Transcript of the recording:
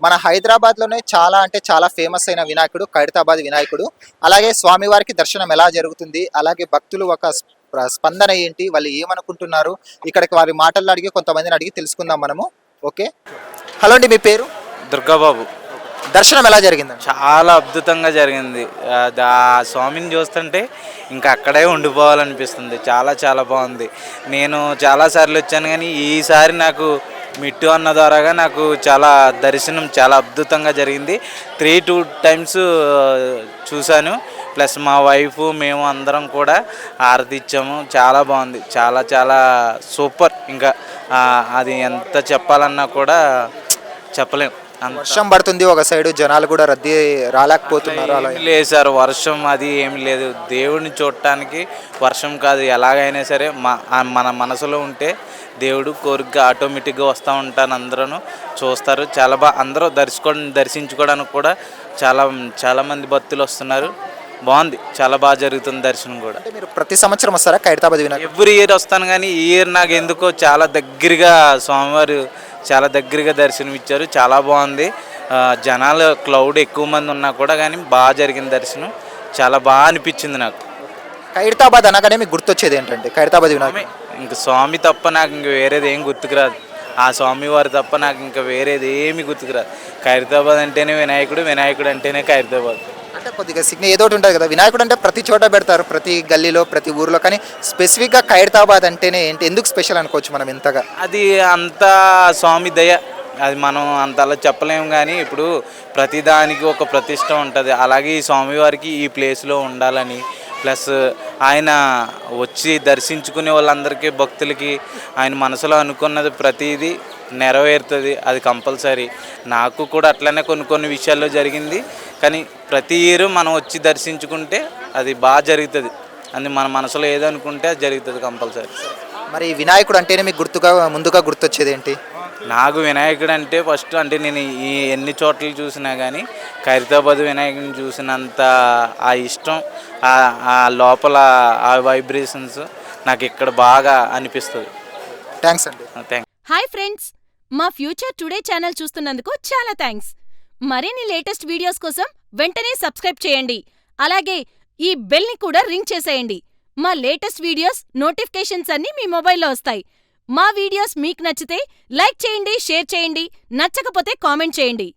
మన హైదరాబాద్లోనే చాలా అంటే చాలా ఫేమస్ అయిన వినాయకుడు ఖైరతాబాద్ వినాయకుడు. అలాగే స్వామివారికి దర్శనం ఎలా జరుగుతుంది, అలాగే భక్తులు ఒక స్పందన ఏంటి, వాళ్ళు ఏమనుకుంటున్నారు, ఇక్కడికి వారి మాటల్లో అడిగి కొంతమందిని అడిగి తెలుసుకుందాం మనము. ఓకే, హలో అండి, మీ పేరు? దుర్గాబాబు. దర్శనం ఎలా జరిగిందండి? చాలా అద్భుతంగా జరిగింది. ఆ స్వామిని చూస్తుంటే ఇంకా అక్కడే ఉండిపోవాలనిపిస్తుంది. చాలా చాలా బాగుంది. నేను చాలాసార్లు వచ్చాను కానీ ఈసారి నాకు మిట్టు అన్న ద్వారాగా నాకు చాలా దర్శనం చాలా అద్భుతంగా జరిగింది. 3-2 టైమ్స్ చూశాను. ప్లస్ మా వైఫ్ మేము అందరం కూడా హారతి ఇచ్చాము. చాలా బాగుంది. చాలా చాలా సూపర్. ఇంకా అది ఎంత చెప్పాలన్నా కూడా చెప్పలేము. వర్షం పడుతుంది, ఒక సైడ్ జనాలు కూడా రద్దీ రాలేకపోతున్నారు. అలా లేదు సార్, వర్షం అది ఏమి లేదు. దేవుడిని చూడటానికి వర్షం కాదు, ఎలాగైనా సరే మన మనసులో ఉంటే దేవుడు కోరిక ఆటోమేటిక్గా వస్తూ ఉంటాను. అందరూ చూస్తారు. చాలా బాగా అందరూ దర్శించుకోవడానికి కూడా చాలామంది భక్తులు వస్తున్నారు. బాగుంది, చాలా బాగా జరుగుతుంది దర్శనం కూడా. మీరు ప్రతి సంవత్సరం వస్తారా ఖైరతాబాద్ వినాయకుడు? ఎవ్రీ ఇయర్ వస్తాను కానీ ఈ ఇయర్ నాకు ఎందుకో చాలా దగ్గరగా స్వామివారు చాలా దగ్గరగా దర్శనం ఇచ్చారు. చాలా బాగుంది. జనాలు క్లౌడ్ ఎక్కువ మంది ఉన్నా కూడా కానీ బాగా జరిగిన దర్శనం. చాలా బాగా అనిపించింది నాకు. ఖైరతాబాద్ అనగానే మీకు గుర్తొచ్చేది ఏంటంటే ఖైరతాబాద్ వినాయకుడు? ఇంక స్వామి తప్ప నాకు ఇంక వేరేది ఏం గుర్తుకురాదు. ఆ స్వామివారు తప్ప నాకు ఇంకా వేరేది ఏమి గుర్తుకురాదు. ఖైరతాబాద్ అంటేనే వినాయకుడు, వినాయకుడు అంటేనే ఖైరతాబాద్. అంటే కొద్దిగా ఏదో ఒకటి ఉంటుంది కదా, వినాయకుడు అంటే ప్రతి చోట పెడతారు, ప్రతి గల్లీలో ప్రతి ఊర్లో, కానీ స్పెసిఫిక్గా ఖైరతాబాద్ అంటేనే ఏంటి, ఎందుకు స్పెషల్ అనుకోవచ్చు మనం ఇంతగా? అది అంతా స్వామి దయ. అది మనం అంతలా చెప్పలేము కానీ ఇప్పుడు ప్రతిదానికి ఒక ప్రతిష్ట ఉంటుంది. అలాగే ఈ స్వామివారికి ఈ ప్లేస్లో ఉండాలని, ప్లస్ ఆయన వచ్చి దర్శించుకునే వాళ్ళందరికీ భక్తులకి ఆయన మనసులో అనుకున్నది ప్రతిదీ నెరవేరుతుంది. అది కంపల్సరీ. నాకు కూడా అట్లనే కొన్ని విషయాల్లో జరిగింది. కానీ ప్రతి ఇయర్ మనం వచ్చి దర్శించుకుంటే అది బాగా జరుగుతుంది. అది మన మనసులో ఏదనుకుంటే అది జరుగుతుంది కంపల్సరీ. మరి వినాయకుడు అంటేనే మీకు ముందుగా గుర్తొచ్చేది ఏంటి? నాకు వినాయకుడు అంటే ఫస్ట్ అంటే నేను ఈ ఎన్ని చోట్ల చూసినా కానీ ఖైరతాబాద్ వినాయకుడిని చూసినంత ఆ ఇష్టం, ఆ లోపల ఆ వైబ్రేషన్స్ నాకు ఇక్కడ బాగా అనిపిస్తుంది. థ్యాంక్స్ అండి. థ్యాంక్స్. హాయ్ ఫ్రెండ్స్, మా ఫ్యూచర్ టుడే ఛానల్ చూస్తున్నందుకు చాలా థ్యాంక్స్. మరిన్ని లేటెస్ట్ వీడియోస్ కోసం వెంటనే సబ్స్క్రైబ్ చేయండి. అలాగే ఈ బెల్ని కూడా రింగ్ చేసేయండి. మా లేటెస్ట్ వీడియోస్ నోటిఫికేషన్స్ అన్నీ మీ మొబైల్లో వస్తాయి. మా వీడియోస్ మీకు నచ్చితే లైక్ చేయండి, షేర్ చేయండి, నచ్చకపోతే కామెంట్ చేయండి.